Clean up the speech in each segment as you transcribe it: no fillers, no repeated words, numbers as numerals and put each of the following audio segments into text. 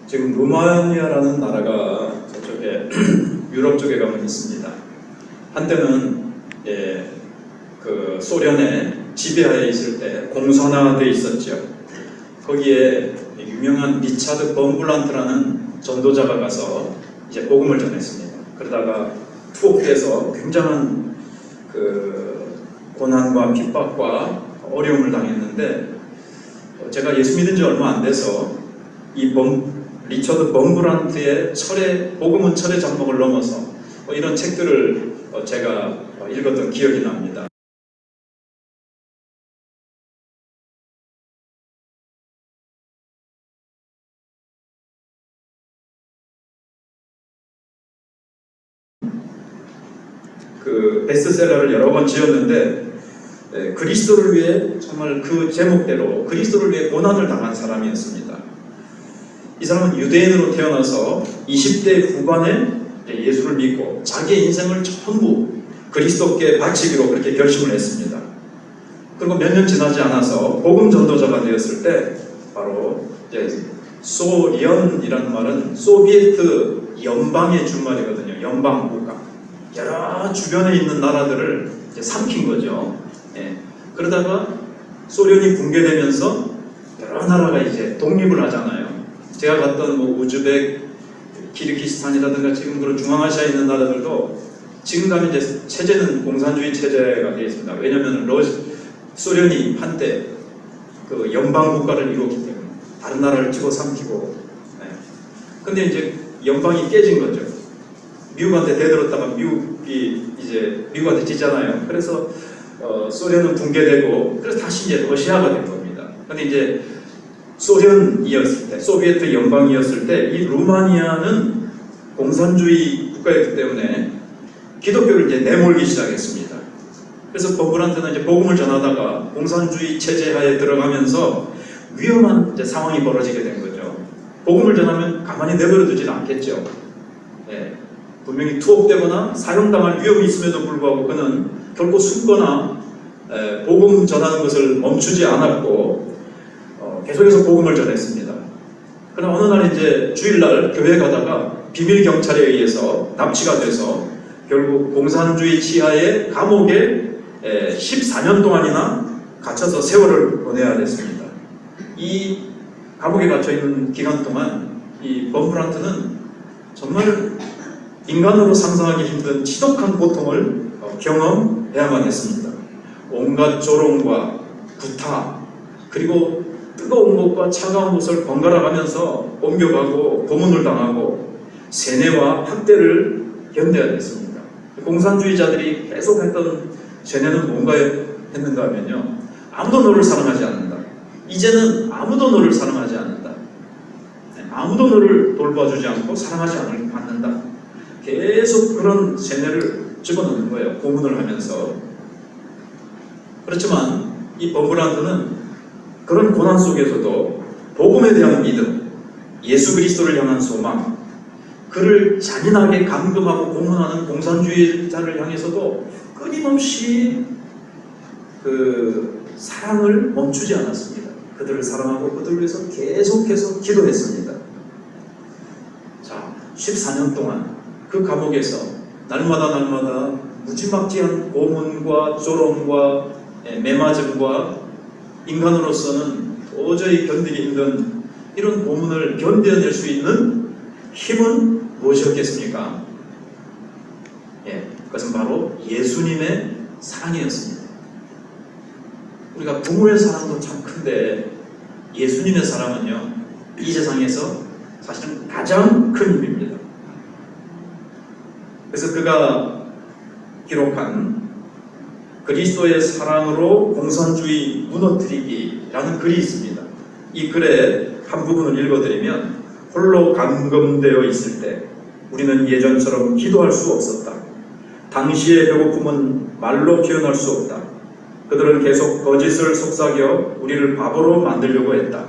지금 루마니아라는 나라가 저쪽에 유럽 쪽에 가면 있습니다. 한때는 그 소련의 지배하에 있을 때 공산화되어 있었죠. 거기에 유명한 리차드 범블란트라는 전도자가 가서 이제 복음을 전했습니다. 그러다가 투옥돼서 굉장한 그 고난과 핍박과 어려움을 당했는데, 제가 예수 믿은 지 얼마 안 돼서 이 리처드 범블란트의 복음은 철의 장막을 넘어서 이런 책들을 제가 읽었던 기억이 납니다. 그 베스트셀러를 여러 번 지었는데, 그리스도를 위해 정말 그 제목대로 그리스도를 위해 고난을 당한 사람이었습니다. 이 사람은 유대인으로 태어나서 20대 후반에 예수를 믿고 자기의 인생을 전부 그리스도께 바치기로 그렇게 결심을 했습니다. 그리고 몇 년 지나지 않아서 복음 전도자가 되었을 때, 바로 이제 소련이라는 말은 소비에트 연방의 준말이거든요. 연방 국가. 여러 주변에 있는 나라들을 이제 삼킨 거죠. 그러다가 소련이 붕괴되면서 여러 나라가 이제 독립을 하잖아요. 제가 갔던 우즈벡, 키르기스탄이라든가 지금 그런 중앙아시아에 있는 나라들도 지금 가면 이제 체제는 공산주의 체제가 되어 있습니다. 왜냐하면 소련이 한때 그 연방 국가를 이루었기 때문에 다른 나라를 집어삼키고. 근데 이제 연방이 깨진 거죠. 미국한테 대들었다가 미국한테 지잖아요. 그래서 소련은 붕괴되고, 그래서 다시 이제 러시아가 된 겁니다. 근데 이제 소련이었을 때, 소비에트 연방이었을 때, 이 루마니아는 공산주의 국가였기 때문에 기독교를 이제 내몰기 시작했습니다. 그래서 범블란트는 이제 복음을 전하다가 공산주의 체제 하에 들어가면서 위험한 이제 상황이 벌어지게 된 거죠. 복음을 전하면 가만히 내버려 두지는 않겠죠. 분명히 투옥되거나 사형당할 위험이 있음에도 불구하고 그는 결코 숨거나 복음 전하는 것을 멈추지 않았고 계속해서 복음을 전했습니다. 그러나 어느 날 이제 주일날 교회 가다가 비밀 경찰에 의해서 납치가 돼서 결국 공산주의 치하의 감옥에 14년 동안이나 갇혀서 세월을 보내야 됐습니다. 이 감옥에 갇혀 있는 기간 동안 이 범블란트는 정말 인간으로 상상하기 힘든 지독한 고통을 경험해야만 했습니다. 온갖 조롱과 구타, 그리고 뜨거운 것과 차가운 것을 번갈아 가면서 옮겨가고 고문을 당하고 세뇌와 학대를 견뎌야 됐습니다. 공산주의자들이 계속 했던 세뇌는 뭔가 했는가 하면요, 아무도 너를 사랑하지 않는다. 이제는 아무도 너를 사랑하지 않는다. 아무도 너를 돌봐주지 않고 사랑하지 않는다. 계속 그런 세뇌를 집어넣는 거예요. 고문을 하면서. 그렇지만 이 범블란트는 그런 고난 속에서도 복음에 대한 믿음, 예수 그리스도를 향한 소망, 그를 잔인하게 감금하고 고문하는 공산주의자를 향해서도 끊임없이 그 사랑을 멈추지 않았습니다. 그들을 사랑하고 그들을 위해서 계속해서 기도했습니다. 자, 14년 동안 그 감옥에서 날마다 무지막지한 고문과 조롱과 매맞음과 인간으로서는 도저히 견디기 힘든 이런 고문을 견뎌낼 수 있는 힘은 무엇이었겠습니까? 그것은 바로 예수님의 사랑이었습니다. 우리가 부모의 사랑도 참 큰데 예수님의 사랑은요, 이 세상에서 사실은 가장 큰 힘입니다. 그래서 그가 기록한 그리스도의 사랑으로 공산주의 무너뜨리기라는 글이 있습니다. 이 글의 한 부분을 읽어드리면, 홀로 감금되어 있을 때 우리는 예전처럼 기도할 수 없었다. 당시의 배고픔은 말로 표현할 수 없다. 그들은 계속 거짓을 속삭여 우리를 바보로 만들려고 했다.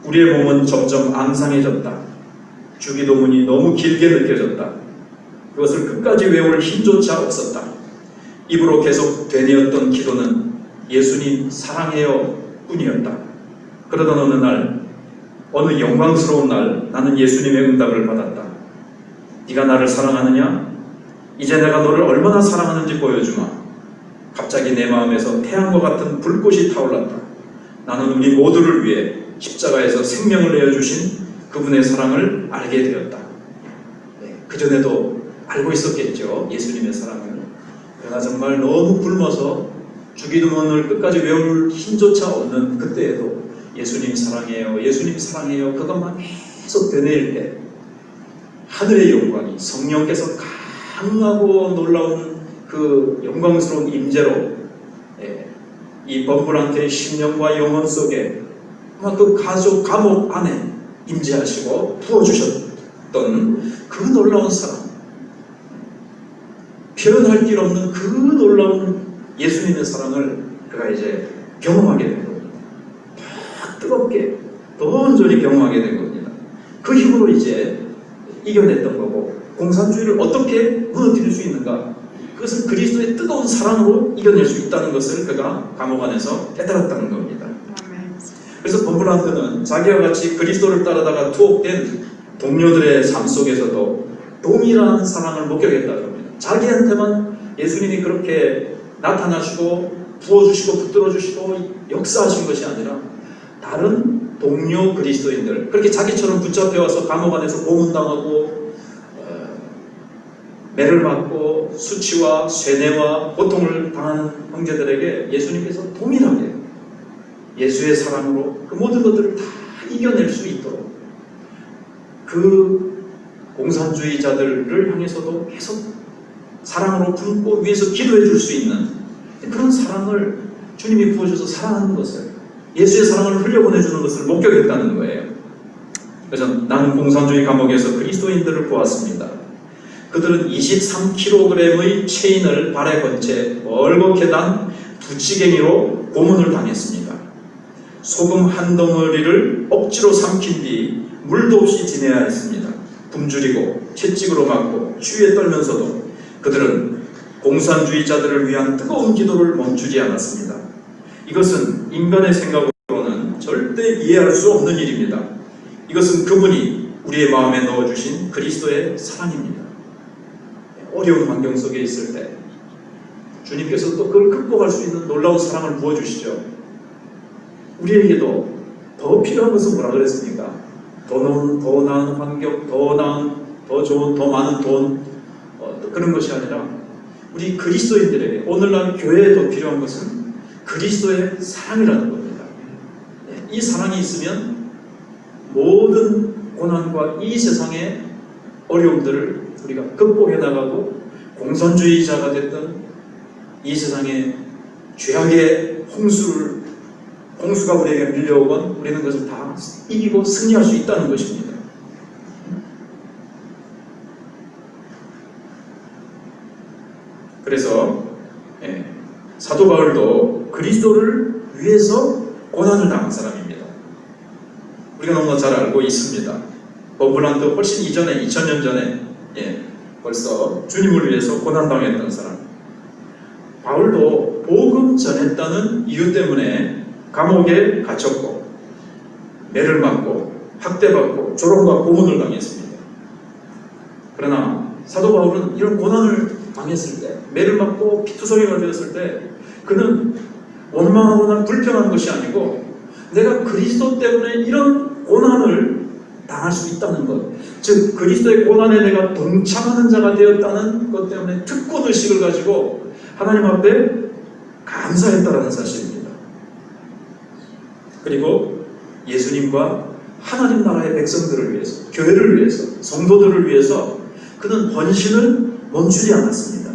우리의 몸은 점점 앙상해졌다. 주기도문이 너무 길게 느껴졌다. 그것을 끝까지 외울 힘조차 없었다. 입으로 계속 되뇌었던 기도는 예수님 사랑해요 뿐이었다. 그러던 어느 영광스러운 날 나는 예수님의 응답을 받았다. 네가 나를 사랑하느냐? 이제 내가 너를 얼마나 사랑하는지 보여주마. 갑자기 내 마음에서 태양과 같은 불꽃이 타올랐다. 나는 우리 모두를 위해 십자가에서 생명을 내어주신 그분의 사랑을 알게 되었다. 그전에도 알고 있었겠죠, 예수님의 사랑을. 그러나 정말 너무 굶어서 주기도문을 끝까지 외울 힘조차 없는 그때에도 예수님 사랑해요, 예수님 사랑해요 그것만 계속 되뇌일 때 하늘의 영광이 성령께서 강하고 놀라운 그 영광스러운 임재로 이 범블한테의 심령과 영혼 속에 아마 그 가족 감옥 안에 임재하시고 부어주셨던 그 놀라운 사랑, 표현할 길 없는 그 놀라운 예수님의 사랑을 그가 이제 경험하게 된 겁니다. 더 뜨겁게, 더 온전히 경험하게 된 겁니다. 그 힘으로 이제 이겨냈던 거고, 공산주의를 어떻게 무너뜨릴 수 있는가, 그것을 그리스도의 뜨거운 사랑으로 이겨낼 수 있다는 것을 그가 감옥 안에서 깨달았다는 겁니다. 그래서 범블란트는 자기와 같이 그리스도를 따르다가 투옥된 동료들의 삶 속에서도 동일한 사랑을 목격했다는 겁니다. 자기한테만 예수님이 그렇게 나타나시고 부어주시고 붙들어주시고 역사하신 것이 아니라 다른 동료 그리스도인들, 그렇게 자기처럼 붙잡혀와서 감옥 안에서 고문당하고 매를 맞고 수치와 쇠뇌와 고통을 당하는 형제들에게 예수님께서 동일하게 예수의 사랑으로 그 모든 것들을 다 이겨낼 수 있도록 그 공산주의자들을 향해서도 계속 사랑으로 품고 위해서 기도해 줄 수 있는 그런 사랑을 주님이 부어줘서 사랑하는 것을, 예수의 사랑을 흘려보내주는 것을 목격했다는 거예요. 그래서 나는 공산주의 감옥에서 그리스도인들을 보았습니다. 그들은 23kg의 체인을 발에 건 채 멀겋게 단 두치갱이로 고문을 당했습니다. 소금 한 덩어리를 억지로 삼킨 뒤 물도 없이 지내야 했습니다. 굶주리고 채찍으로 맞고 추위에 떨면서도 그들은 공산주의자들을 위한 뜨거운 기도를 멈추지 않았습니다. 이것은 인간의 생각으로는 절대 이해할 수 없는 일입니다. 이것은 그분이 우리의 마음에 넣어주신 그리스도의 사랑입니다. 어려운 환경 속에 있을 때 주님께서 또 그걸 극복할 수 있는 놀라운 사랑을 부어주시죠. 우리에게도 더 필요한 것은 뭐라 그랬습니까? 더 나은 환경, 더 좋은, 더 많은 돈, 그런 것이 아니라 우리 그리스도인들에게 오늘날 교회에 더 필요한 것은 그리스도의 사랑이라는 겁니다. 이 사랑이 있으면 모든 고난과 이 세상의 어려움들을 우리가 극복해 나가고, 공산주의자가 됐던 이 세상의 죄악의 홍수가 우리에게 밀려오건 우리는 그것을 다 이기고 승리할 수 있다는 것입니다. 그래서 사도 바울도 그리스도를 위해서 고난을 당한 사람입니다. 우리가 너무나 잘 알고 있습니다. 범블란트 훨씬 이전에 2000년 전에 벌써 주님을 위해서 고난당했던 사람. 바울도 복음 전했다는 이유 때문에 감옥에 갇혔고 매를 맞고 학대받고 조롱과 고문을 당했습니다. 그러나 사도 바울은 이런 고난을 당했을 때, 매를 맞고 피투성이가 되었을 때 그는 원망하거나 불평한 것이 아니고 내가 그리스도 때문에 이런 고난을 당할 수 있다는 것, 즉 그리스도의 고난에 내가 동참하는 자가 되었다는 것 때문에 특권의식을 가지고 하나님 앞에 감사했다라는 사실입니다. 그리고 예수님과 하나님 나라의 백성들을 위해서, 교회를 위해서, 성도들을 위해서 그는 헌신을 멈추지 않았습니다.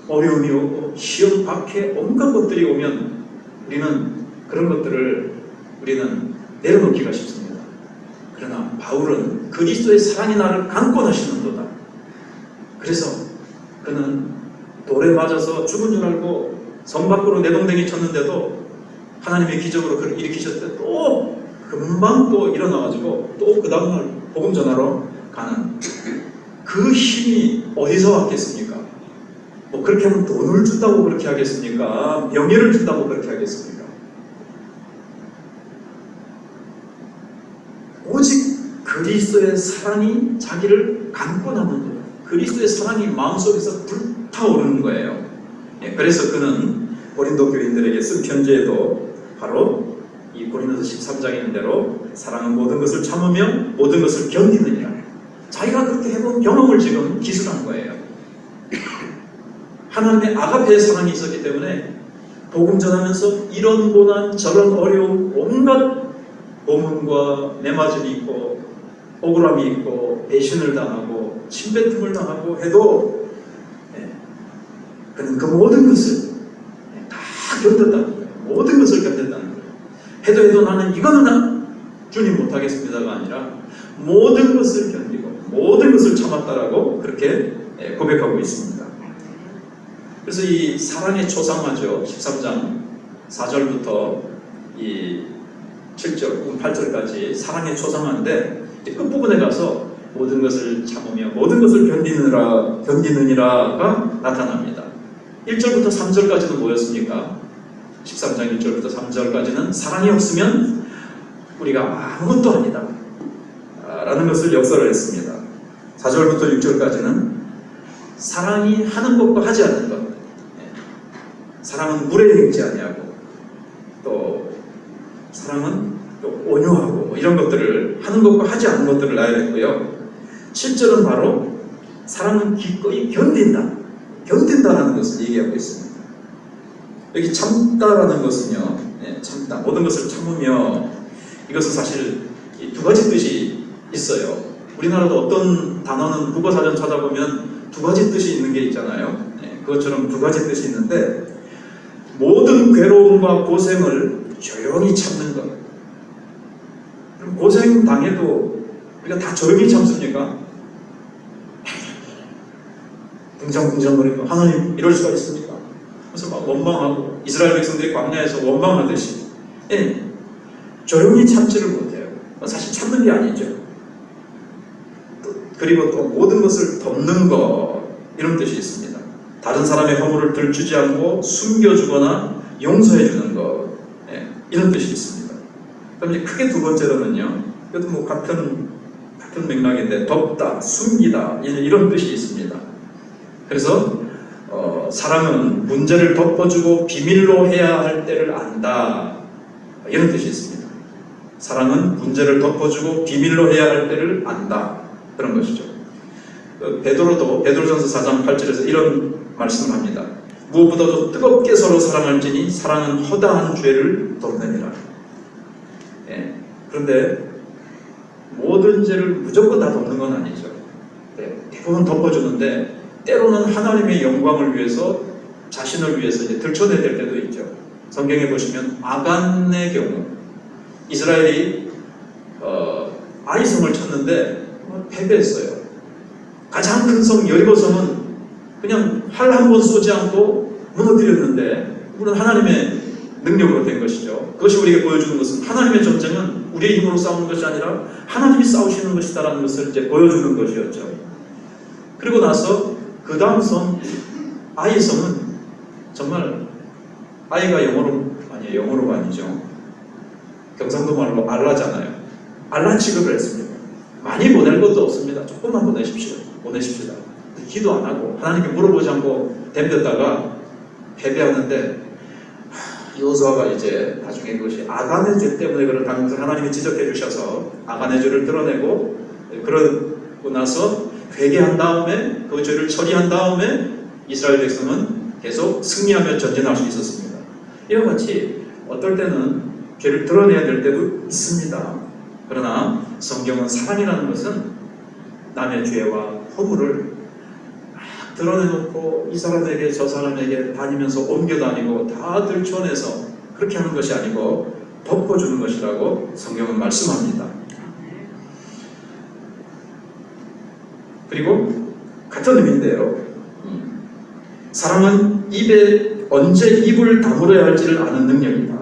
어려움이 오고 시험, 박해, 온갖 것들이 오면 우리는 그런 것들을 내려놓기가 쉽습니다. 그러나 바울은 그리스도의 사랑이 나를 강권하시는도다. 그래서 그는 돌에 맞아서 죽은 줄 알고 성 밖으로 내동댕이 쳤는데도 하나님의 기적으로 그를 일으키셨을 때 또 금방 또 일어나가지고 또 그 다음날 복음 전하러 가는 그 힘이 어디서 왔겠습니까? 뭐 그렇게 하면 돈을 준다고 그렇게 하겠습니까? 명예를 준다고 그렇게 하겠습니까? 오직 그리스도의 사랑이 자기를 감고 나는 거예요. 그리스도의 사랑이 마음속에서 불타오르는 거예요. 예, 그래서 그는 고린도 교인들에게 쓴 편지에도 바로 이 고린도서 13장에 있는 대로 사랑은 모든 것을 참으며 모든 것을 견디느니라. 자기가 그렇게 해본 경험을 지금 기술한 거예요. 하나님의 아가페의 사랑이 있었기 때문에 복음 전하면서 이런 고난 저런 어려움 온갖 고문과 매맞음이 있고 억울함이 있고 배신을 당하고 침뱉음을 당하고 해도 그는 그 모든 것을 다 견뎠다는 거예요. 모든 것을 견뎠다는 거예요. 해도 나는 이거는 주님 못하겠습니다가 아니라 모든 것을 견디고 모든 것을 참았다라고 그렇게 고백하고 있습니다. 그래서 이 사랑의 초상화죠. 13장 4절부터 이 7절, 8절까지 사랑의 초상화인데 끝부분에 가서 모든 것을 참으며 모든 것을 견디느니라가 나타납니다. 1절부터 3절까지는 뭐였습니까? 13장 1절부터 3절까지는 사랑이 없으면 우리가 아무것도 아니다 라는 것을 역설을 했습니다. 4절부터 6절까지는 사랑이 하는 것과 하지 않는 것, 사랑은 물에 익지 아니하고 또 사랑은 또 온유하고 뭐 이런 것들을 하는 것과 하지 않는 것들을 나열했고요. 7절은 바로 사랑은 기꺼이 견딘다라는 것을 얘기하고 있습니다. 여기 참다라는 것은요, 참다, 모든 것을 참으며, 이것은 사실 두 가지 뜻이 있어요. 우리나라도 어떤 단어는 국어사전 찾아보면 두 가지 뜻이 있는 게 있잖아요. 그것처럼 두 가지 뜻이 있는데, 모든 괴로움과 고생을 조용히 참는 것. 그럼 고생 당해도 우리가 다 조용히 참습니까? 붕장붕장거리고 하나님 이럴 수가 있습니까? 그래서 막 원망하고 이스라엘 백성들이 광야에서 원망하듯이 조용히 참지를 못해요. 사실 참는 게 아니죠. 그리고 또 모든 것을 덮는 것 이런 뜻이 있습니다. 다른 사람의 허물을 들추지 않고 숨겨주거나 용서해주는 것 이런 뜻이 있습니다. 그럼 이제 크게 두 번째로는요. 이것도 뭐 같은 맥락인데 덮다, 숨기다 이런 뜻이 있습니다. 그래서 사랑은 문제를 덮어주고 비밀로 해야 할 때를 안다 이런 뜻이 있습니다. 사랑은 문제를 덮어주고 비밀로 해야 할 때를 안다 그런 것이죠. 베드로전서 4장 8절에서 이런 말씀을 합니다. 무엇보다도 뜨겁게 서로 사랑할지니 사랑은 허다한 죄를 덮느니라. 그런데 모든 죄를 무조건 다 덮는 건 아니죠. 대부분 덮어주는데 때로는 하나님의 영광을 위해서 자신을 위해서 이제 들춰내야 될 때도 있죠. 성경에 보시면 아간의 경우 이스라엘이 아이성을 쳤는데 패배했어요. 가장 큰 성 여리고성은 그냥 활 한 번 쏘지 않고 무너뜨렸는데 물론 하나님의 능력으로 된 것이죠. 그것이 우리에게 보여주는 것은 하나님의 전쟁은 우리의 힘으로 싸우는 것이 아니라 하나님이 싸우시는 것이다라는 것을 이제 보여주는 것이었죠. 그리고 나서 그 다음 성 아이성은 정말 아이가 영어로가 아니죠. 경상도 말로 알라잖아요. 알라 취급을 했습니다. 많이 보낼 것도 없습니다. 조금만 보내십시다. 기도 안 하고 하나님께 물어보지 않고 덤볐다가 패배하는데 여호수아가 이제 나중에 그것이 아간의 죄 때문에 그렇다는 것을 하나님이 지적해 주셔서 아간의 죄를 드러내고 그러고 나서 회개한 다음에 그 죄를 처리한 다음에 이스라엘 백성은 계속 승리하며 전진할 수 있었습니다. 이와 같이 어떨 때는 죄를 드러내야 될 때도 있습니다. 그러나 성경은 사랑이라는 것은 남의 죄와 허물을 막 드러내놓고 이 사람에게 저 사람에게 다니면서 옮겨다니고 다 들춰내서 그렇게 하는 것이 아니고 덮어주는 것이라고 성경은 말씀합니다. 그리고 같은 의미인데요. 사랑은 입에 언제 입을 다물어야 할지를 아는 능력이다.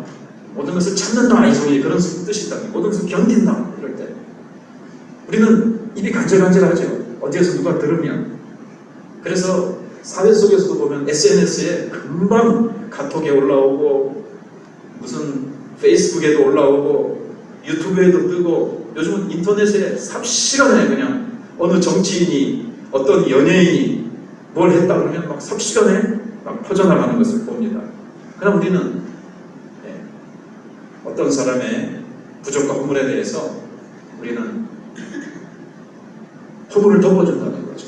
모든 것을 참는다, 이 소리 그런 뜻이다. 모든 것을 견딘다 이럴 때 우리는 입이 간질간질하죠. 어디에서 누가 들으면. 그래서 사회 속에서도 보면 SNS에 금방 카톡에 올라오고 무슨 페이스북에도 올라오고 유튜브에도 뜨고 요즘은 인터넷에 삽시간에 그냥 어느 정치인이 어떤 연예인이 뭘 했다 그러면 막 삽시간에 막 퍼져나가는 것을 봅니다. 그럼 우리는 어떤 사람의 부족과 허물에 대해서 우리는 허물을 덮어준다는 거죠.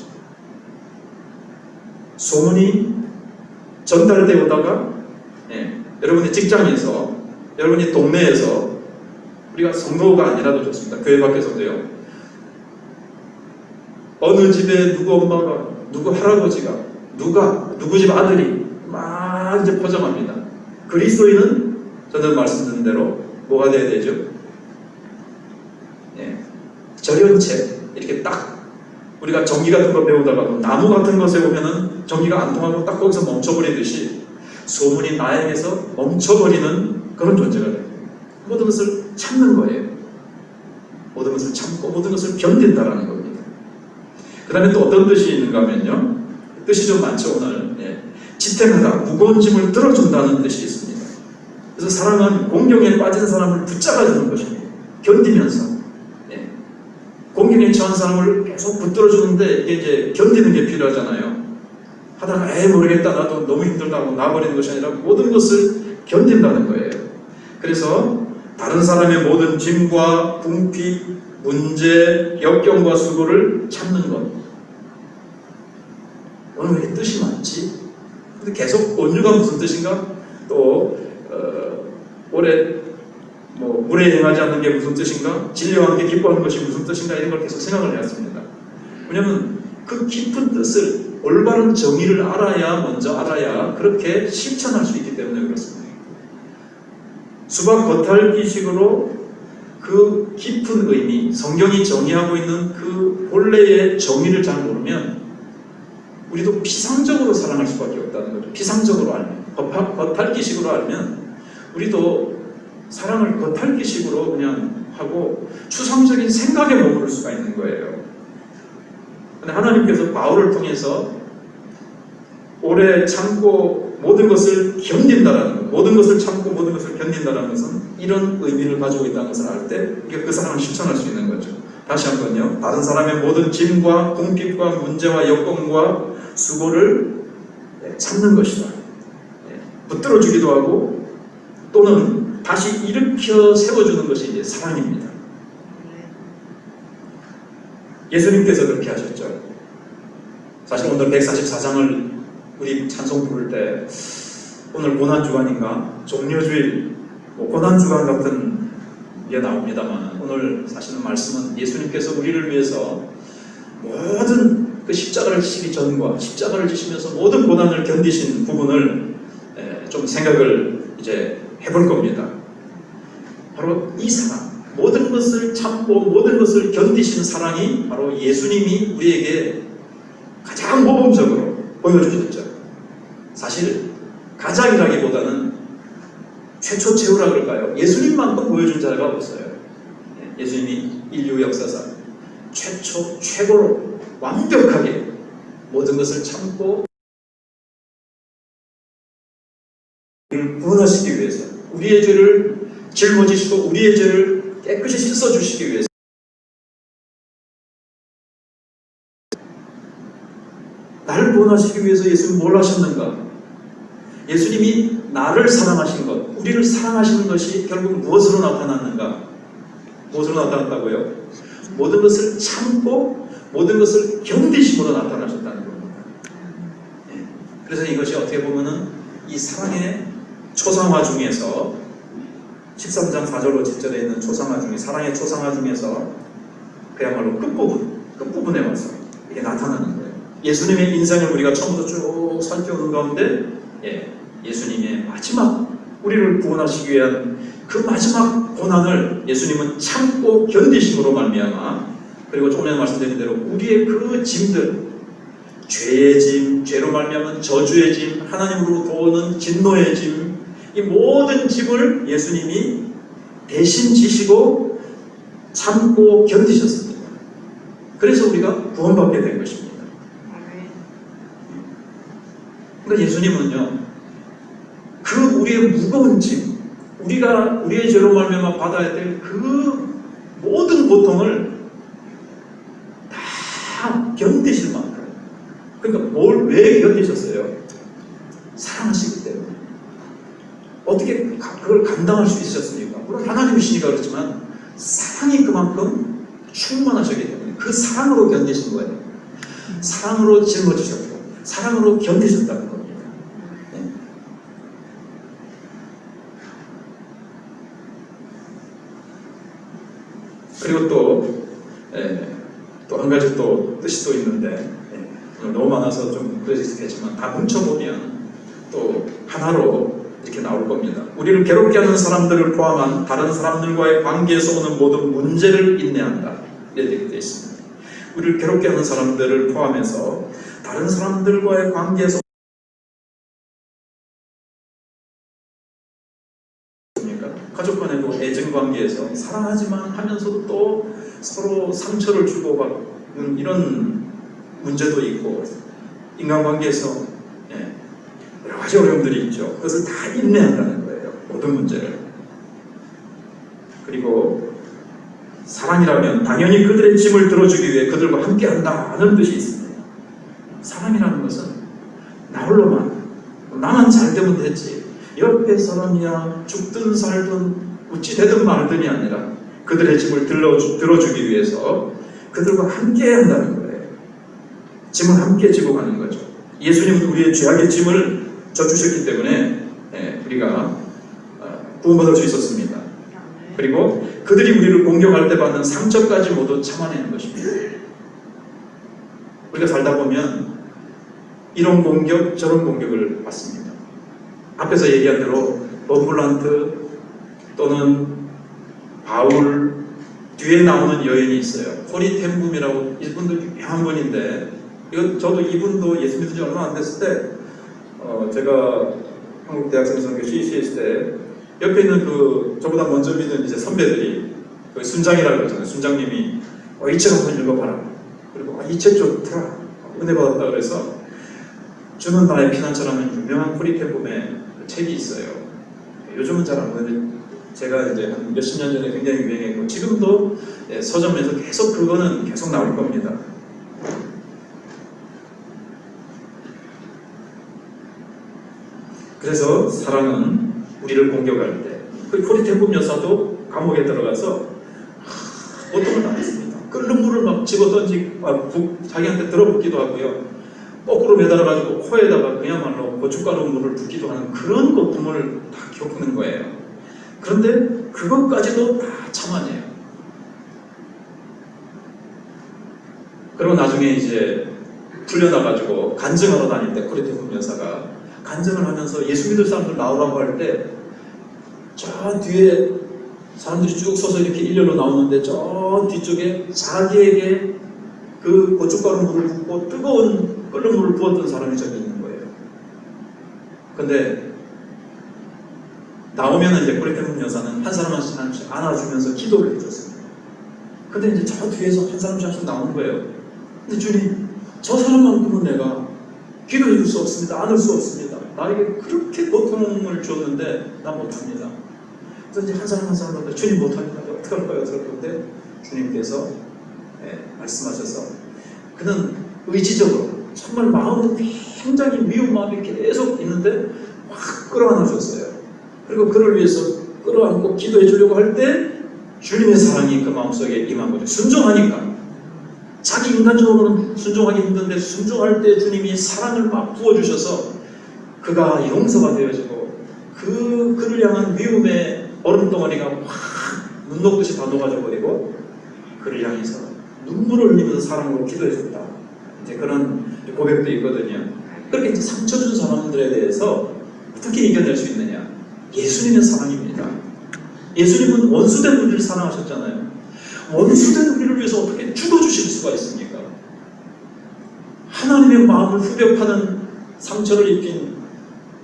소문이 전달되어 오다가 여러분의 직장에서, 여러분의 동네에서, 우리가 성도가 아니라도 좋습니다. 교회 밖에서도요. 어느 집에 누구 엄마가, 누구 할아버지가, 누구 집 아들이 막 이제 퍼져갑니다. 그리스도인은 저는 말씀드린 대로 뭐가 돼야 되죠? 절연체. 이렇게 딱 우리가 전기 같은 거 배우다가도 나무 같은 것에 보면은 전기가 안 통하고 딱 거기서 멈춰버리듯이 소문이 나에게서 멈춰버리는 그런 존재가 돼요. 모든 것을 참는 거예요. 모든 것을 참고 모든 것을 견딘다라는 겁니다. 그 다음에 또 어떤 뜻이 있는가 하면요. 뜻이 좀 많죠 오늘. 지탱하다, 무거운 짐을 들어준다는 뜻이 있습니다. 그래서 사랑은 공경에 빠진 사람을 붙잡아주는 것입니다. 견디면서. 공경에 처한 사람을 계속 붙들어주는데 이게 이제 견디는 게 필요하잖아요. 하다가 에이 모르겠다, 나도 너무 힘들다고 놔버리는 것이 아니라 모든 것을 견딘다는 거예요. 그래서 다른 사람의 모든 짐과 궁핍, 문제, 역경과 수고를 참는 것. 오늘 왜 이렇게 뜻이 많지? 근데 계속 온유가 무슨 뜻인가? 또 올해 물에 행하지 않는 게 무슨 뜻인가? 진리와 함께 기뻐하는 것이 무슨 뜻인가? 이런 걸 계속 생각을 해왔습니다. 왜냐하면 그 깊은 뜻을, 올바른 정의를 먼저 알아야 그렇게 실천할 수 있기 때문에 그렇습니다. 수박 겉핥기식으로 그 깊은 의미, 성경이 정의하고 있는 그 본래의 정의를 잘 모르면 우리도 피상적으로 사랑할 수밖에 없다는 거죠. 피상적으로 알면, 겉핥기식으로 알면 우리도 사랑을 겉핥기식으로 그냥 하고 추상적인 생각에 머무를 수가 있는 거예요. 근데 하나님께서 바울을 통해서 오래 참고 모든 것을 견딘다라는 것, 모든 것을 참고 모든 것을 견딘다라는 것은 이런 의미를 가지고 있다는 것을 알 때 그 사랑을 실천할 수 있는 거죠. 다시 한번요. 다른 사람의 모든 짐과 궁핍과 문제와 역경과 수고를 참는 것이다. 붙들어주기도 하고 또는 다시 일으켜 세워주는 것이 이제 사랑입니다. 예수님께서 그렇게 하셨죠. 사실 오늘 144장을 우리 찬송 부를 때 오늘 고난주간인가 종려주일 고난주간 같은 게 나옵니다만 오늘 사실은 말씀은 예수님께서 우리를 위해서 모든 그 십자가를 지시기 전과 십자가를 지시면서 모든 고난을 견디신 부분을 좀 생각을 이제 해볼 겁니다. 바로 이 사랑, 모든 것을 참고 모든 것을 견디시는 사랑이 바로 예수님이 우리에게 가장 모범적으로 보여주셨죠. 사실 가장이라기보다는 최초 최후라 그럴까요? 예수님만큼 보여준 자가 없어요. 예수님이 인류 역사상 최초 최고로 완벽하게 모든 것을 참고 우리를 구원하시기 위해서, 우리의 죄를 짊어지시고 우리의 죄를 깨끗이 씻어주시기 위해서 나를 구원하시기 위해서 예수님이 뭘 하셨는가? 예수님이 나를 사랑하신 것, 우리를 사랑하시는 것이 결국 무엇으로 나타났는가? 무엇으로 나타났다고요? 모든 것을 참고 모든 것을 견디심으로 나타나셨다는 겁니다. 그래서 이것이 어떻게 보면은 이 사랑의 초상화 중에서 13장 4절로 7절에 있는 초상화 중에, 사랑의 초상화 중에서 그야말로 끝부분에 와서 이게 나타나는 거예요. 예수님의 인생을 우리가 처음부터 쭉 살펴오는 가운데 예수님의 마지막 우리를 구원하시기 위한 그 마지막 고난을 예수님은 참고 견디심으로 말미암아, 그리고 조금 전에 말씀드린 대로 우리의 그 짐들, 죄의 짐, 죄로 말미암은 저주의 짐, 하나님으로부터 오는 진노의 짐, 이 모든 짐을 예수님이 대신 지시고 참고 견디셨습니다. 그래서 우리가 구원받게 된 것입니다. 그러니까 예수님은요, 그 우리의 무거운 짐, 우리가 우리의 죄로 말미암아 받아야 될 그 모든 고통을 다 견디실 만큼, 그러니까 왜 견디셨어요? 사랑하시기 때문에. 어떻게 그걸 감당할 수 있으셨습니까? 물론 하나님이시니까 그렇지만 사랑이 그만큼 충만하셨기 때문에 그 사랑으로 견디신 거예요. 사랑으로 짊어지셨고 사랑으로 견디셨다는 겁니다. 네. 그리고 또 한 가지 또 뜻이 또 있는데, 너무 많아서 좀 그러시겠지만 다 뭉쳐보면 또 하나로 이렇게 나올 겁니다. 우리를 괴롭게 하는 사람들을 포함한 다른 사람들과의 관계에서 오는 모든 문제를 인내한다. 이렇게 되어 있습니다. 우리를 괴롭게 하는 사람들을 포함해서 다른 사람들과의 관계에서 가족 간에도 애증 관계에서 사랑하지만 하면서도 또 서로 상처를 주고받는 이런 문제도 있고, 인간관계에서 여러 가지 어려움들이 있죠. 그것을 다 인내한다는 거예요. 모든 문제를. 그리고 사랑이라면 당연히 그들의 짐을 들어주기 위해 그들과 함께한다는 뜻이 있습니다. 사랑이라는 것은 나 홀로만, 나만 잘 되면 됐지, 옆에 사람이야 죽든 살든 어찌 되든 말든이 아니라 그들의 짐을 들어주기 위해서 그들과 함께 한다는 거예요. 짐을 함께 지고 가는 거죠. 예수님은 우리의 죄악의 짐을 져주셨기 때문에 우리가 구원받을 수 있었습니다. 그리고 그들이 우리를 공격할 때 받는 상처까지 모두 참아내는 것입니다. 우리가 살다 보면 이런 공격 저런 공격을 받습니다. 앞에서 얘기한 대로 럼블란트 또는 바울, 뒤에 나오는 여인이 있어요. 코리 텐붐이라고, 이분도 유명한 분인데, 저도 이분도 예수 믿은 지 얼마 안 됐을 때 제가 한국 대학생 선교 CCS 때 옆에 있는 저보다 먼저 믿은 이제 선배들이 순장이라고 그러잖아요. 순장님이 이 책 한번 읽어봐라. 그리고 이 책 좋더라. 은혜 받았다 그래서 주는 나의 피난처라는 유명한 코리 텐붐의 책이 있어요. 요즘은 잘 안 보는데 제가 이제 한 몇십 년 전에 굉장히 유행했고 지금도 서점에서 계속 그거는 계속 나올 겁니다. 그래서 사랑은 우리를 공격할 때, 그 코리 텐붐 여사도 감옥에 들어가서 고통을 당했습니다. 끓는 물을 막 집어던지고 자기한테 들어붓기도 하고요. 거꾸로 매달아가지고 코에다가 그야말로 고춧가루 물을 붓기도 하는 그런 고통을 다 겪는 거예요. 그런데 그것까지도 다 참아내요. 그리고 나중에 이제 풀려나가지고 간증하러 다닐 때 코리 텐붐 여사가 간증을 하면서 예수 믿을 사람들 나오라고 할 때 저 뒤에 사람들이 쭉 서서 이렇게 일렬로 나오는데 저 뒤쪽에 자기에게 그 고춧가루 물을 붓고 뜨거운 끓는 물을 부었던 사람이 저기 있는 거예요. 근데 나오면 이제 코리 텐붐 여사는 한 사람 한 사람씩 안아주면서 기도를 해줬습니다. 근데 이제 저 뒤에서 한 사람씩 한 사람씩 나오는 거예요. 근데 주님, 저 사람만큼은 내가 기도해 줄 수 없습니다. 안을 수 없습니다. 나에게 그렇게 고통을 줬는데 나 못합니다. 그래서 이제 한 사람 한 사람한테 주님 못합니다. 어떡할까요? 그런데 주님께서 말씀하셔서 그는 의지적으로 정말 마음은 굉장히 미운 마음이 계속 있는데 확 끌어안아줬어요. 그리고 그를 위해서 끌어안고 기도해 주려고 할 때 주님의 사랑이 그 마음속에 임한 거죠. 순종하니까. 자기 인간적으로는 순종하기 힘든데 순종할 때 주님이 사랑을 막 부어주셔서 그가 용서가 되어지고 그를 향한 미움의 얼음덩어리가 확 눈 녹듯이 다 녹아져 버리고 그를 향해서 눈물을 흘리면서 사랑으로 기도해줬다. 이제 그런 고백도 있거든요. 그렇게 이제 상처 준 사람들에 대해서 어떻게 이겨낼 수 있느냐? 예수님의 사랑입니다. 예수님은 원수된 우리를 사랑하셨잖아요. 원수된 우리를 위해서 어떻게 죽어주실 수가 있습니까? 하나님의 마음을 후벼파는 상처를 입힌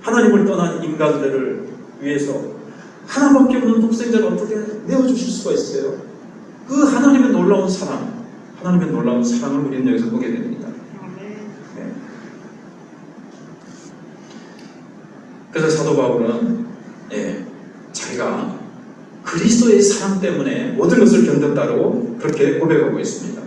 하나님을 떠난 인간들을 위해서 하나밖에 없는 독생자를 어떻게 내어주실 수가 있어요? 그 하나님의 놀라운 사랑, 하나님의 놀라운 사랑을 우리는 여기서 보게 됩니다. 네. 그래서 사도 바울은 자기가 그리스도의 사랑 때문에 모든 것을 견뎠다고 그렇게 고백하고 있습니다.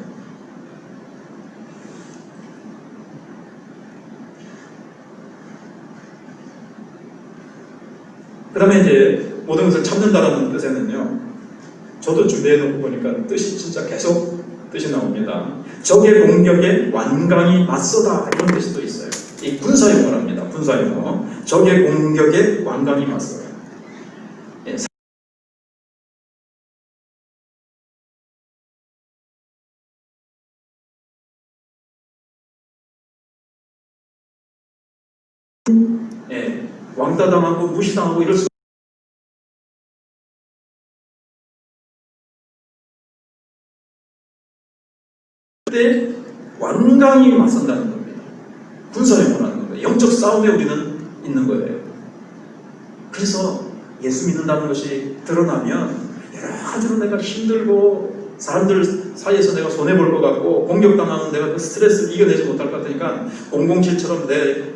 그 다음에 이제 모든 것을 참는다라는 뜻에는요, 저도 준비해놓고 보니까 뜻이 진짜 계속 뜻이 나옵니다. 적의 공격에 완강히 맞서다, 이런 뜻이 또 있어요. 이 군사용어랍니다. 군사용어. 적의 공격에 완강히 맞서다. 왕따당하고 무시당하고 이럴 수 때 완강히 맞선다는 겁니다. 군사용어라는 겁니다. 영적 싸움에 우리는 있는 거예요. 그래서 예수 믿는다는 것이 드러나면 여러 가지로 내가 힘들고 사람들 사이에서 내가 손해볼 것 같고 공격당하면 내가 그 스트레스를 이겨내지 못할 것 같으니까 007처럼 내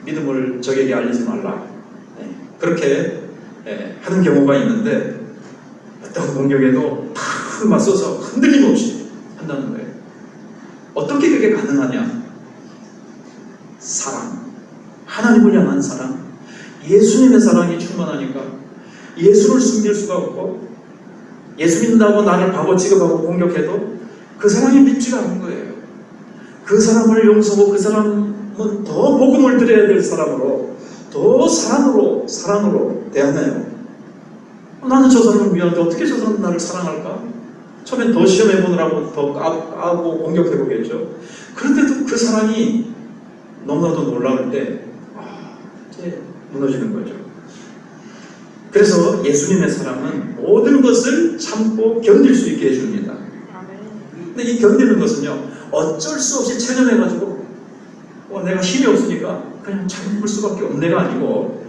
믿음을 적에게 알리지 말라. 그렇게 하는 경우가 있는데 어떤 공격에도 탁 맞서서 흔들림 없이 한다는 거예요. 어떻게 그게 가능하냐? 사랑, 하나님을 향한 사랑, 예수님의 사랑이 충만하니까 예수를 숨길 수가 없고 예수 믿는다고 나를 바보 취급하고 공격해도 그 사람이 믿지가 않는 거예요. 그 사람을 용서하고 그 사람은 더 복음을 드려야 될 사람으로 더 사랑으로 대하나요? 나는 저 사람을 미워하는데 어떻게 저 사람은 나를 사랑할까? 처음엔 더 시험해보느라고 더 까고 공격해보겠죠. 그런데도 그 사랑이 너무나도 놀라울 때 이제 무너지는 거죠. 그래서 예수님의 사랑은 모든 것을 참고 견딜 수 있게 해줍니다. 근데 이 견디는 것은요, 어쩔 수 없이 체념해가지고 내가 힘이 없으니까 그냥 참을 수밖에 없네가 아니고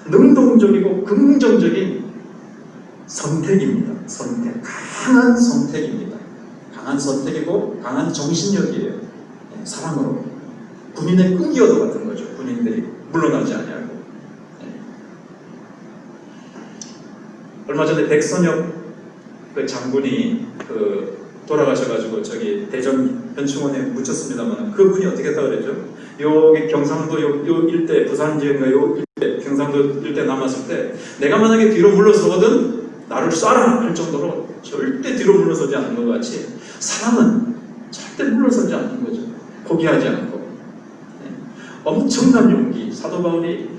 능동적이고 긍정적인 선택입니다. 선택, 강한 선택입니다. 강한 선택이고 강한 정신력이에요. 사랑으로 군인의 끈기어도 같은 거죠. 군인들이 물러나지 않냐고. 얼마 전에 백선엽 그 장군이 돌아가셔가지고 저기 대전 현충원에 묻혔습니다만 그분이 어떻게 했다 그랬죠? 여기 경상도 요 일대 부산 지역인가 요 일대 경상도 일대 남았을 때 내가 만약에 뒤로 물러서거든 나를 쏴라 할 정도로 절대 뒤로 물러서지 않는 것 같이 사랑은 절대 물러서지 않는 거죠. 포기하지 않고 엄청난 용기. 사도 바울이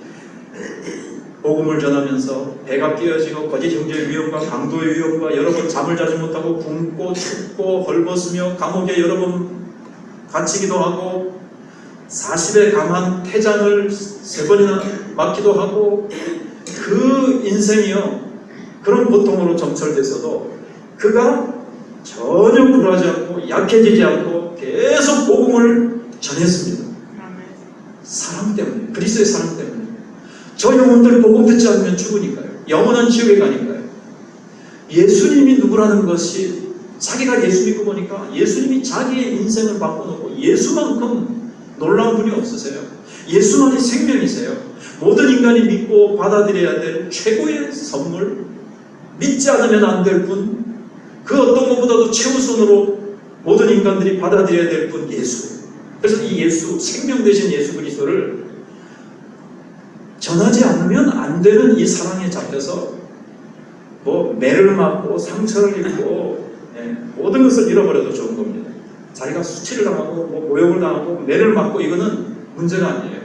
복음을 전하면서 배가 끼어지고 거짓 형제의 위험과 강도의 위험과 여러 번 잠을 자지 못하고 굶고 춥고 헐벗으며 감옥에 여러 번 갇히기도 하고 40에 감한 태장을 3번이나 맞기도 하고 그 인생이요 그런 고통으로 점철돼서도 그가 전혀 굴하지 않고 약해지지 않고 계속 복음을 전했습니다. 사랑 때문에, 그리스도의 사랑 때문에. 저 영혼들 복음 듣지 않으면 죽으니까요. 영원한 지옥에 가니까요. 예수님이 누구라는 것이 자기가 예수 믿고 보니까 예수님이 자기의 인생을 바꿔놓고 예수만큼 놀라운 분이 없으세요. 예수만이 생명이세요. 모든 인간이 믿고 받아들여야 될 최고의 선물, 믿지 않으면 안 될 분, 그 어떤 것보다도 최우선으로 모든 인간들이 받아들여야 될 분, 예수. 그래서 이 예수, 생명 되신 예수 그리스도를 전하지 않으면 안 되는 이 사랑에 잡혀서 매를 맞고 상처를 입고 모든 것을 잃어버려도 좋은 겁니다. 자기가 수치를 당하고 모욕을 당하고 매를 맞고 이거는 문제가 아니에요.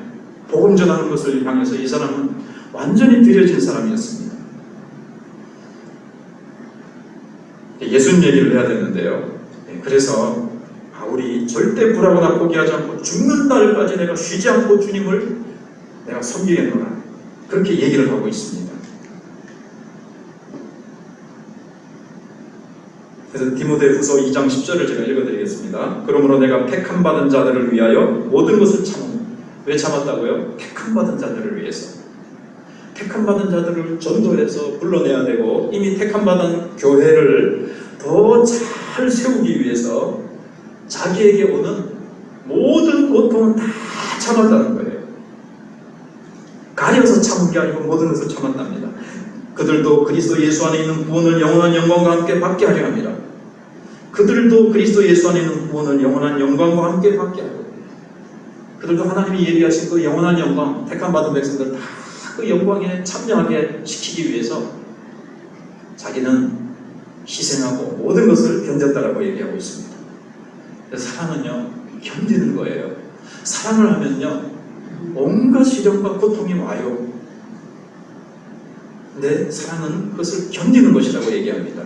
복음 전하는 것을 향해서 이 사람은 완전히 들여진 사람이었습니다. 예수님 얘기를 해야 되는데요. 그래서 바울이 절대 불하거나 포기하지 않고 죽는 날까지 내가 쉬지 않고 주님을 내가 섬기겠노라. 그렇게 얘기를 하고 있습니다. 그래서 디모데후서 2장 10절을 제가 읽어드리겠습니다. 그러므로 내가 택함 받은 자들을 위하여 모든 것을 참아. 왜 참았다고요? 택함 받은 자들을 위해서. 택함받은 자들을 전도해서 불러내야 되고 이미 택함받은 교회를 더 잘 세우기 위해서 자기에게 오는 모든 고통은 다 참았다는 거예요. 가려서 참은 게 아니고 모든 것을 참았답니다. 그들도 그리스도 예수 안에 있는 구원을 영원한 영광과 함께 받게 하려 합니다. 그들도 그리스도 예수 안에 있는 구원을 영원한 영광과 함께 받게 하고, 그들도 하나님이 예비하신 그 영원한 영광, 택함받은 백성들 다 그 영광에 참여하게 시키기 위해서 자기는 희생하고 모든 것을 견뎠다라고 얘기하고 있습니다. 그래서 사랑은요, 견디는 거예요. 사랑을 하면요, 온갖 시련과 고통이 와요. 근데 사랑은 그것을 견디는 것이라고 얘기합니다.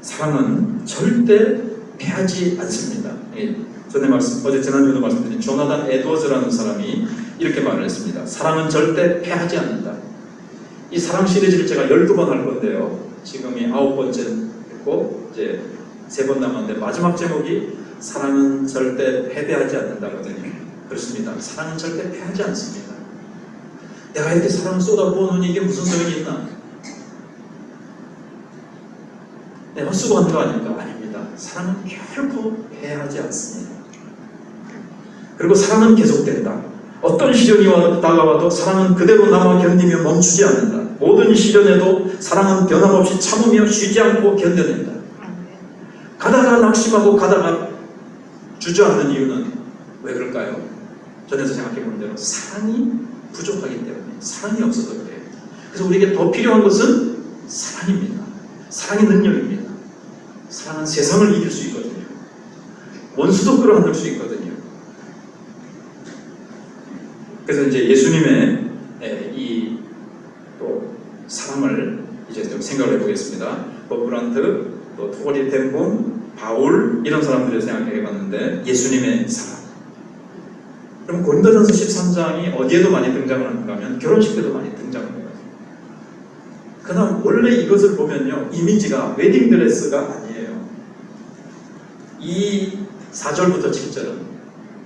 사랑은 절대 패하지 않습니다. 어제 지난주에도 말씀드린 조나단 에드워즈라는 사람이 이렇게 말을 했습니다. 사랑은 절대 패하지 않는다. 이 사랑 시리즈를 제가 12번 할 건데요. 지금이 9번째 했고 이제 3번 남았는데 마지막 제목이 사랑은 절대 패배하지 않는다거든요. 그렇습니다. 사랑은 절대 패하지 않습니다. 내가 이렇게 사랑을 쏟아부어놓으니 이게 무슨 소용이 있나? 헛수고하는 거 아닙니까? 아닙니다. 사랑은 결코 패하지 않습니다. 그리고 사랑은 계속된다. 어떤 시련이 다가와도 사랑은 그대로 남아 견디며 멈추지 않는다. 모든 시련에도 사랑은 변함없이 참으며 쉬지 않고 견뎌낸다. 가다가 낙심하고 가다가 주저앉는 이유는 왜 그럴까요? 전에서 생각해본 대로 사랑이 부족하기 때문에, 사랑이 없어서 그래요. 그래서 우리에게 더 필요한 것은 사랑입니다. 사랑의 능력입니다. 사랑은 세상을 이길 수 있거든요. 원수도 끌어안을 수 있거든요. 그래서 이제 예수님의 이 또 사랑을 이제 좀 생각을 해보겠습니다. 버브란트, 또 토리 템본, 바울 이런 사람들을 생각해봤는데 예수님의 사랑. 그럼 고린도전서 13장이 어디에도 많이 등장을 하는가 하면 결혼식 때도 많이 등장을 해요. 그러나 원래 이것을 보면요, 이미지가 웨딩드레스가 아니에요. 이 4절부터 7절은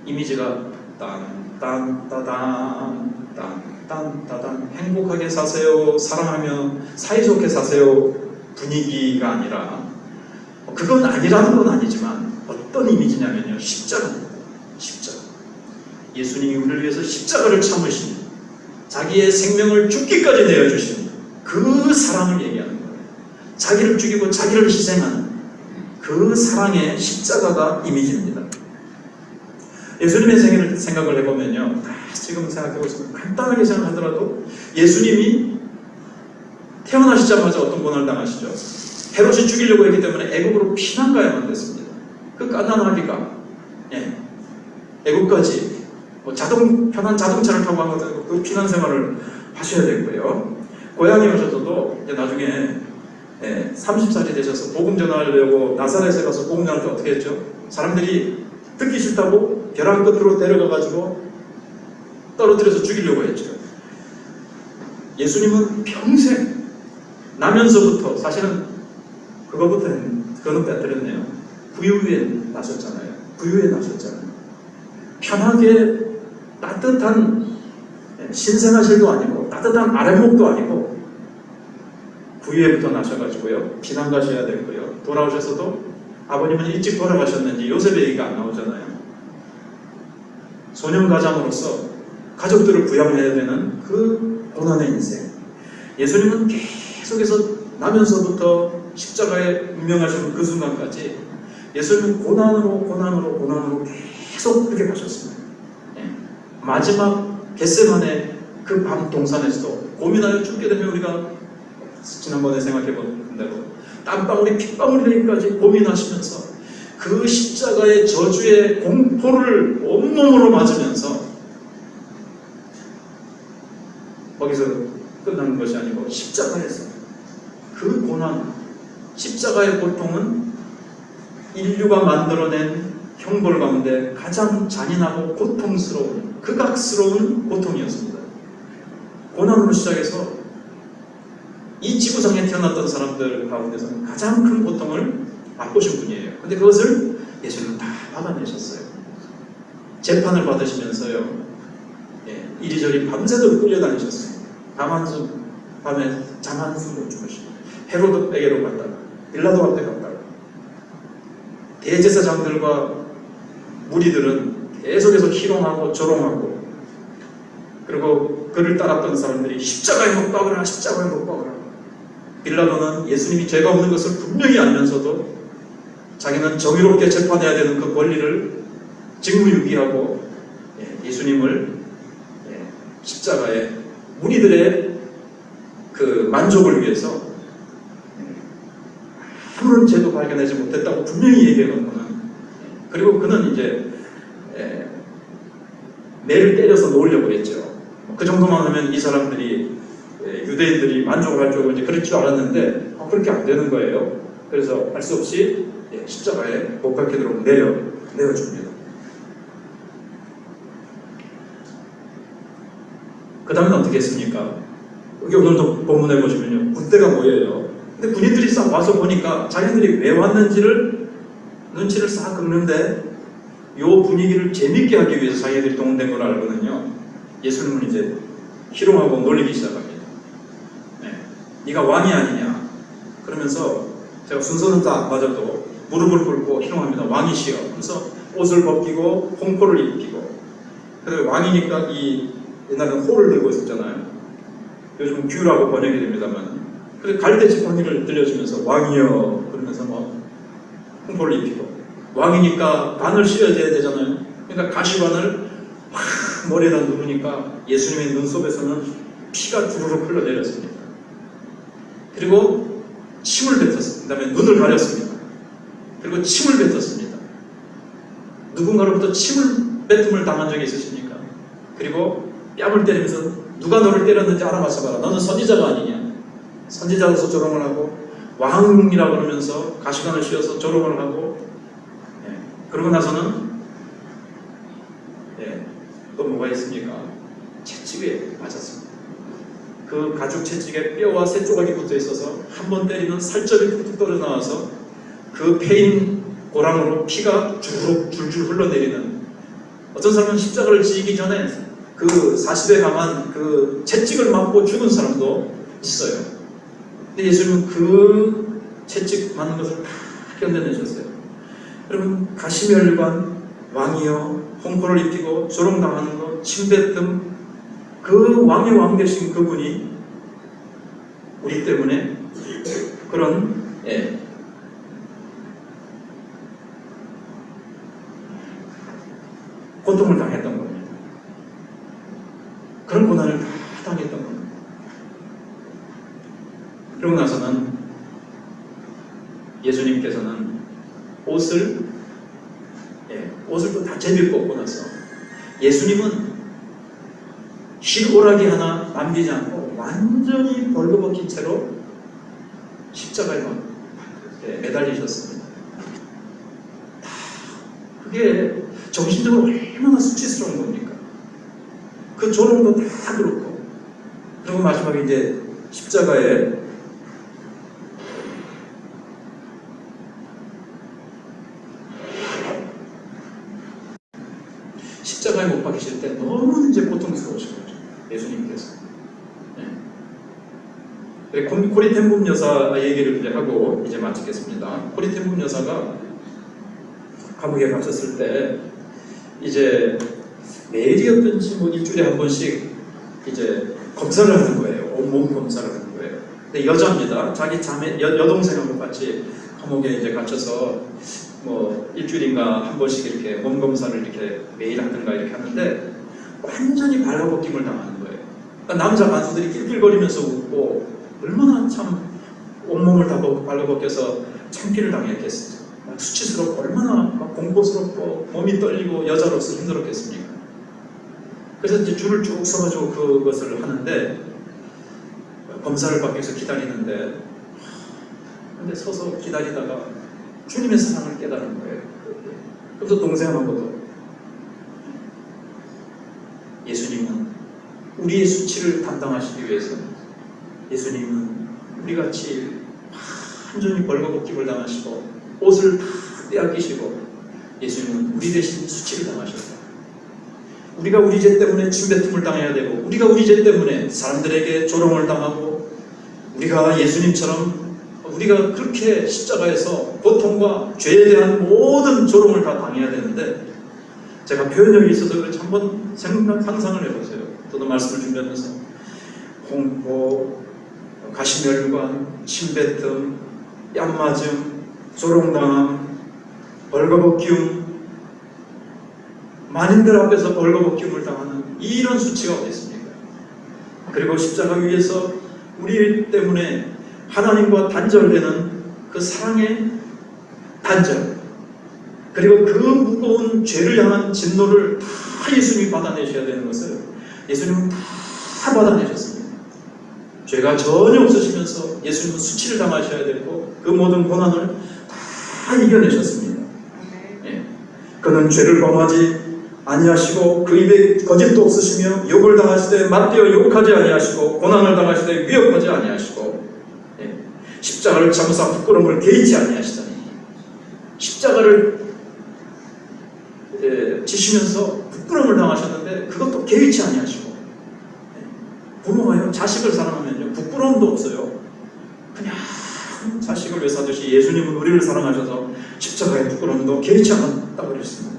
이미지가 딴따단 딴따단 행복하게 사세요, 사랑하며 사이좋게 사세요 분위기가 아니라, 그건 아니라는 건 아니지만 어떤 이미지냐면요, 십자가입니다. 십자가. 예수님이 우리를 위해서 십자가를 참으신, 자기의 생명을 죽기까지 내어주신 그 사랑을 얘기하는 거예요. 자기를 죽이고 자기를 희생하는 그 사랑의 십자가가 이미지입니다. 예수님의 생각을 해보면요, 지금 생각해보시면 간단하게 생각하더라도 예수님이 태어나시자마자 어떤 고난을 당하시죠? 헤롯이 죽이려고 했기 때문에 애국으로 피난 가야만 됐습니다. 그 가난하기가 애국까지 편한 자동차를 타고 가서 그 피난 생활을 하셔야 되고요. 고향에 오셔서도 이제 나중에 30살이 되셔서 복음 전하려고 나사렛에 가서 복음 전할 때 어떻게 했죠? 사람들이 듣기 싫다고 벼랑 끝으로 데려가가지고 떨어뜨려서 죽이려고 했죠. 예수님은 평생 나면서부터, 사실은 그거는 빼뜨렸네요. 부유에 나셨잖아요. 부유에 나셨잖아요. 편하게 따뜻한 신생아실도 아니고 따뜻한 아랫목도 아니고 부유에부터 나셔가지고요, 피난 가셔야 되고요, 돌아오셔서도 아버님은 일찍 돌아가셨는지 요셉의 얘기가 안 나오잖아요. 소년 가장으로서 가족들을 부양해야 되는 그 고난의 인생. 예수님은 계속해서 나면서부터 십자가에 운명하시는 그 순간까지 예수님은 고난으로 계속 그렇게 가셨습니다. 마지막 겟세마네 그 밤 동산에서도 고민하여 죽게 되면, 우리가 지난번에 생각해본 대로 땀방울이 핏방울이 되기까지 고민하시면서 그 십자가의 저주의 공포를 온몸으로 맞으면서, 거기서 끝나는 것이 아니고 십자가에서 그 고난, 십자가의 고통은 인류가 만들어낸 형벌 가운데 가장 잔인하고 고통스러운, 극악스러운 고통이었습니다. 고난으로 시작해서 이 지구상에 태어났던 사람들 가운데서는 가장 큰 고통을 맛보신 분이에요. 근데 그것을 예수님은 다 받아내셨어요. 재판을 받으시면서요, 이리저리 밤새도록 끌려다니셨어요. 밤에 잠 한숨 못 주무시고 헤로드에게로 갔다가 빌라도 앞에 갔다가 대제사장들과 무리들은 계속해서 희롱하고 조롱하고, 그리고 그를 따랐던 사람들이 십자가에 못 박으라, 십자가에 못 박으라. 빌라도는 예수님이 죄가 없는 것을 분명히 알면서도 자기는 정의롭게 재판해야 되는 그 권리를 직무유기하고 예수님을 십자가에 무리들의 그 만족을 위해서 아무런 죄도 발견하지 못했다고 분명히 얘기해놓고는, 그리고 그는 이제 매를 때려서 놓으려고 했죠. 그 정도만 하면 이 사람들이, 유대인들이 만족을 할 줄 이제 그럴 줄 알았는데 그렇게 안 되는 거예요. 그래서 할 수 없이 십자가에 못 박히도록 내어줍니다. 그 다음에 어떻게 했습니까? 여기 오늘도 본문에 보시면요, 군대가 모여요. 근데 군인들이 싹 와서 보니까 자기들이 왜 왔는지를 눈치를 싹 긁는데, 요 분위기를 재밌게 하기 위해서 자기들이 동원된 걸 알고는요, 예수님은 이제 희롱하고 놀리기 시작합니다. 네가 왕이 아니냐 그러면서, 제가 순서는 다 맞아도 무릎을 꿇고 희롱합니다. 왕이시여. 그래서 옷을 벗기고 홍포를 입히고, 그래서 왕이니까 옛날에는 호를 들고 있었잖아요. 요즘은 규라고 번역이 됩니다만, 그래서 갈대 지팡이를 들려주면서 왕이여 그러면서 홍포를 입히고, 왕이니까 반을 씌워줘야 되잖아요. 그러니까 가시관을 막 머리에다 누르니까 예수님의 눈썹에서는 피가 주르륵 흘러내렸습니다. 그리고 침을 뱉었습니다. 그 다음에 눈을 가렸습니다. 그리고 침을 뱉었습니다. 누군가로부터 침을 뱉음을 당한 적이 있으십니까? 그리고 뺨을 때리면서 누가 너를 때렸는지 알아봤어봐라. 너는 선지자가 아니냐. 선지자로서 조롱을 하고, 왕이라고 그러면서 가시관을 씌워서 조롱을 하고, 그러고 나서는 또 뭐가 있습니까? 채찍에 맞았습니다. 그 가죽 채찍에 뼈와 새 조각이 붙어 있어서 한 번 때리면 살점이 툭툭 떨어져 나와서 그 패인 고랑으로 피가 주르륵 줄줄 흘러내리는, 어떤 사람은 십자가를 지기 전에 그 40에 강한 그 채찍을 맞고 죽은 사람도 있어요. 근데 예수님은 그 채찍 맞는 것을 다 견뎌내셨어요. 여러분, 가시멸관, 왕이여, 홍포를 입히고 조롱당하는 것, 침뱉음, 그 왕의 왕 되신 그분이 우리 때문에 그런 고통을 당했던 겁니다. 그런 고난을 다 당했던 겁니다. 그러고 나서는 예수님께서는 옷을 또 다 제비고 입고 나서, 예수님은 실오라기 하나 남기지 않고 완전히 벌거벗긴 채로 십자가에 매달리셨습니다. 그게 정신적으로 얼마나 수치스러운 겁니까? 그 조롱도 다 그렇고, 그리고 마지막에 이제 십자가에 못 박히실 때 너무 이제 고통스러우신 거죠, 예수님께서. 코리텐붐 여사 얘기를 이제 하고 이제 마치겠습니다. 코리텐붐 여사가 감옥에 갇혔을 때 이제 매일이었든지 일주일에 한 번씩 이제 검사를 하는 거예요. 온몸 검사를 하는 거예요. 근데 여자입니다. 자기 자매 여동생하고 같이 감옥에 이제 갇혀서 일주일인가 한 번씩 이렇게 몸 검사를 이렇게 매일 하든가 이렇게 하는데, 완전히 발가벗김을 당하는 거예요. 그러니까 남자 간수들이 낄낄거리면서 웃고, 얼마나 참 온몸을 다 발가벗겨서 창피를 당했겠어요. 막 수치스럽고 얼마나 막 공포스럽고 몸이 떨리고 여자로서 힘들었겠습니까? 그래서 이제 줄을 쭉 서가지고 그것을 하는데, 검사를 받기 위해서 기다리는데, 근데 서서 기다리다가 주님의 사랑을 깨달은 거예요. 그래서 동생하고도, 예수님은 우리의 수치를 담당하시기 위해서, 예수님은 우리같이 완전히 벌거벗김을 당하시고 옷을 다 떼앗기시고, 예수님은 우리 대신 수치를 당하셨다. 우리가 우리 죄 때문에 침뱉음을 당해야 되고, 우리가 우리 죄 때문에 사람들에게 조롱을 당하고, 우리가 예수님처럼 우리가 그렇게 십자가에서 고통과 죄에 대한 모든 조롱을 다 당해야 되는데, 제가 표현력이 있어서 그렇지 한번 상상을 해보세요. 저도 말씀을 준비하면서 홍보, 가시멸관, 침뱉음, 뺨맞음, 조롱당함, 벌거벗기움, 만인들 앞에서 벌거벗기움을 당하는 이런 수치가 어디 있습니까? 그리고 십자가 위에서 우리 때문에 하나님과 단절되는 그 사랑의 단절, 그리고 그 무거운 죄를 향한 진노를 다 예수님이 받아내셔야 되는 것을 예수님은 다 받아내셨습니다. 죄가 전혀 없으시면서 예수님은 수치를 당하셔야 되고 그 모든 고난을 다 이겨내셨습니다. 예. 그는 죄를 범하지 아니하시고 그 입에 거짓도 없으시며 욕을 당하시되 맞대어 욕하지 아니하시고 고난을 당하시되 위협하지 아니하시고, 예. 십자가를 참으사 부끄러움을 개의치 아니하시다니. 십자가를 지시면서 부끄러움을 당하셨는데 그것도 개의치 아니하시고, 부모가요 자식을 사랑하면요 부끄러움도 없어요. 그냥 자식을 외사듯이 예수님은 우리를 사랑하셔서 십자가의 부끄러움도 개의치 않았다고 그랬습니다.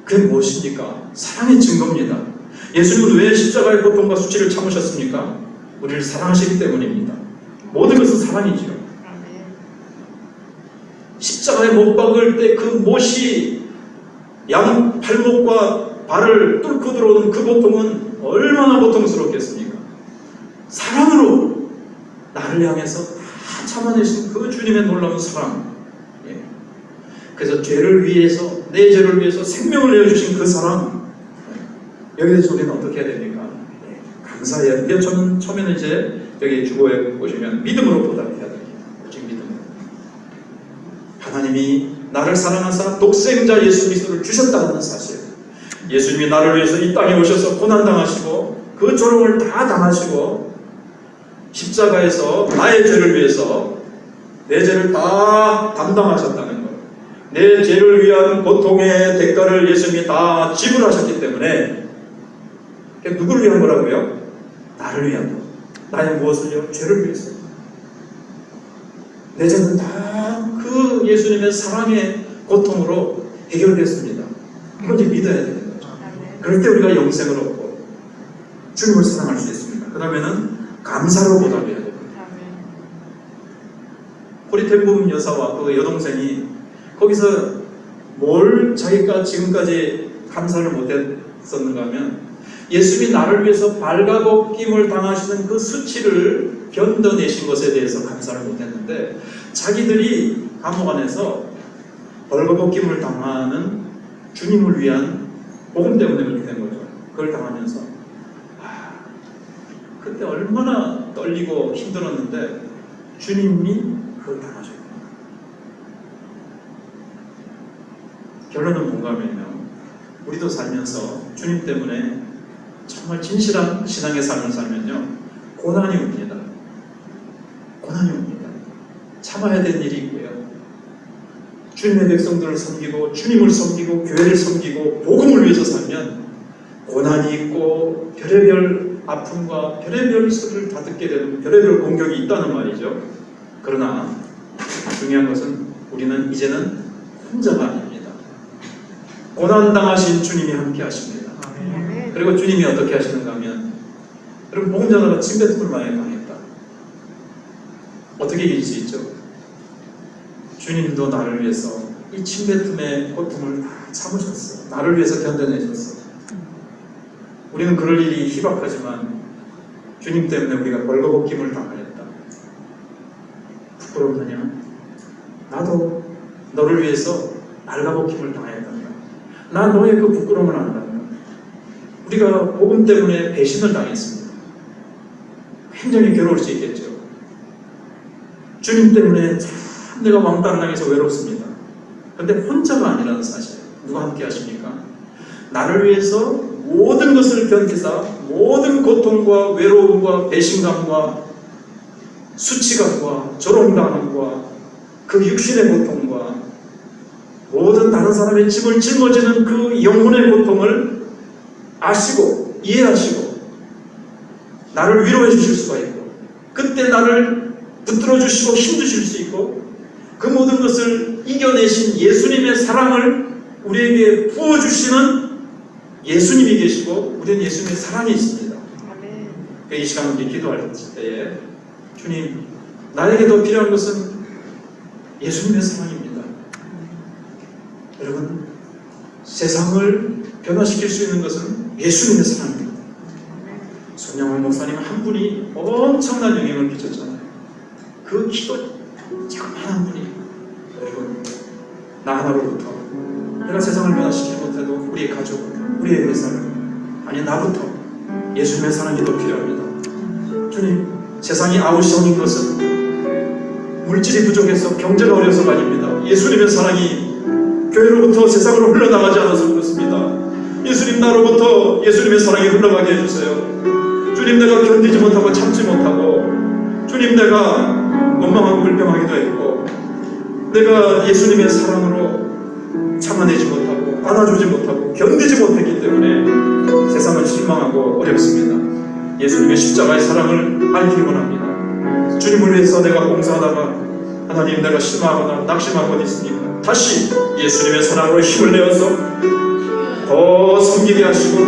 그게 무엇입니까? 사랑의 증거입니다. 예수님은 왜 십자가의 고통과 수치를 참으셨습니까? 우리를 사랑하시기 때문입니다. 모든 것은 사랑이지요. 십자가에 못 박을 때 그 못이 양 팔목과 발을 뚫고 들어오는 그 고통은 얼마나 고통스럽겠습니까? 사랑으로 나를 향해서 다 참아내신 그 주님의 놀라운 사랑. 예. 그래서 죄를 위해서, 내 죄를 위해서 생명을 내어주신 그 사랑. 여기에 대해서 우리는 어떻게 해야 됩니까? 예. 감사해야 돼요. 저는 처음에는 이제 여기 주보에 보시면 믿음으로 보답해야 됩니다. 오직 믿음으로. 하나님이 나를 사랑하사 독생자 예수 그리스도를 주셨다는 사실, 예수님이 나를 위해서 이 땅에 오셔서 고난당하시고 그 조롱을 다 당하시고 십자가에서 나의 죄를 위해서 내 죄를 다 담당하셨다는 것, 내 죄를 위한 고통의 대가를 예수님이 다 지불하셨기 때문에, 누구를 위한 거라고요? 나를 위한 것. 나의 무엇을요? 죄를 위해서. 내 죄는 다 그 예수님의 사랑의 고통으로 해결됐습니다. 이건 이제 믿어야 되는 거죠. 그럴 때 우리가 영생을 얻고 주님을 사랑할 수 있습니다. 그 다음에는 감사로 보답해야 됩니다. 호리텐붐 여사와 그 여동생이 거기서 뭘 자기가 지금까지 감사를 못했었는가 하면, 예수님이 나를 위해서 발가벗김을 당하시는 그 수치를 견뎌내신 것에 대해서 감사를 못했는데, 자기들이 감옥 안에서 벌거벗김을 당하는 주님을 위한 복음 때문에 그렇게 된 거죠. 그걸 당하면서 그때 얼마나 떨리고 힘들었는데 주님이 그걸 당하셨구나. 결론은 뭔가 하면요, 우리도 살면서 주님 때문에 정말 진실한 신앙의 삶을 살면요, 고난이 옵니다. 고난이 옵니다. 참아야 될 일이 있고요, 주님의 백성들을 섬기고 주님을 섬기고 교회를 섬기고 복음을 위해서 살면 고난이 있고 별의별 아픔과 별의별 소리를 다 듣게 되는 별의별 공격이 있다는 말이죠. 그러나 중요한 것은 우리는 이제는 혼자가 아닙니다. 고난당하신 주님이 함께 하십니다. 그리고 주님이 어떻게 하시는가 하면, 여러분 복음전하가 침뱉음을 많이 당했다. 어떻게 이길 수 있죠? 주님도 나를 위해서 이 침뱉음의 고통을 다 참으셨어. 나를 위해서 견뎌내셨어. 우리는 그럴 일이 희박하지만 주님 때문에 우리가 벌거벗김을 당하였다. 부끄럽느냐? 나도 너를 위해서 발가벗김을 당하였단다. 나 너의 그 부끄러움을 안단다. 우리가 복음 때문에 배신을 당했습니다. 굉장히 괴로울 수 있겠죠. 주님 때문에 참 내가 왕따를 당해서 외롭습니다. 그런데 혼자가 아니라는 사실. 누가 함께 하십니까? 나를 위해서 모든 것을 견디사 모든 고통과 외로움과 배신감과 수치감과 조롱당함과 그 육신의 고통과 모든 다른 사람의 짐을 짊어지는 그 영혼의 고통을 아시고 이해하시고 나를 위로해 주실 수가 있고 그때 나를 붙들어 주시고 힘주실 수 있고 그 모든 것을 이겨내신 예수님의 사랑을 우리에게 부어주시는 예수님이 계시고 우리는 예수님의 사랑이 있습니다. 이 시간 우리 기도할 때에 주님, 나에게 더 필요한 것은 예수님의 사랑입니다. 여러분, 세상을 변화시킬 수 있는 것은 예수님의 사랑입니다. 손영원 목사님 한 분이 엄청난 영향을 끼쳤잖아요. 그 기도 조그마한 분이 여러분, 나 하나로부터 내가 세상을 변화시키지 못해도 우리의 가족, 우리의 회사, 아니 나부터 예수님의 사랑이 더 필요합니다. 주님, 세상이 아우성인 것은 물질이 부족해서 경제가 어려서가 아닙니다. 예수님의 사랑이 교회로부터 세상으로 흘러나가지 않아서 그렇습니다. 예수님 나로부터 예수님의 사랑이 흘러가게 해주세요. 주님, 내가 견디지 못하고 참지 못하고 주님, 내가 원망하고 불평하기도 했고 내가 예수님의 사랑으로 참아내지 못하고 안아주지 못하고 견디지 못했기 때문에 세상은 실망하고 어렵습니다. 예수님의 십자가의 사랑을 알기 원합니다. 주님을 위해서 내가 봉사하다가 하나님, 내가 실망하거나 낙심하고 있으니까 다시 예수님의 사랑으로 힘을 내어서 더 섬기게 하시고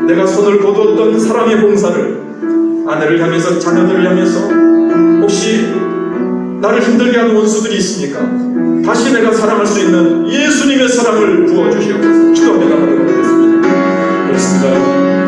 내가 손을 거두었던 사랑의 봉사를 아내를 향해서 자녀들을 향해서 혹시 나를 힘들게 하는 원수들이 있습니까? 다시 내가 사랑할 수 있는 예수님의 사랑을 부어주시옵소서. 기도합니다. 하겠습니다. 그렇습니다.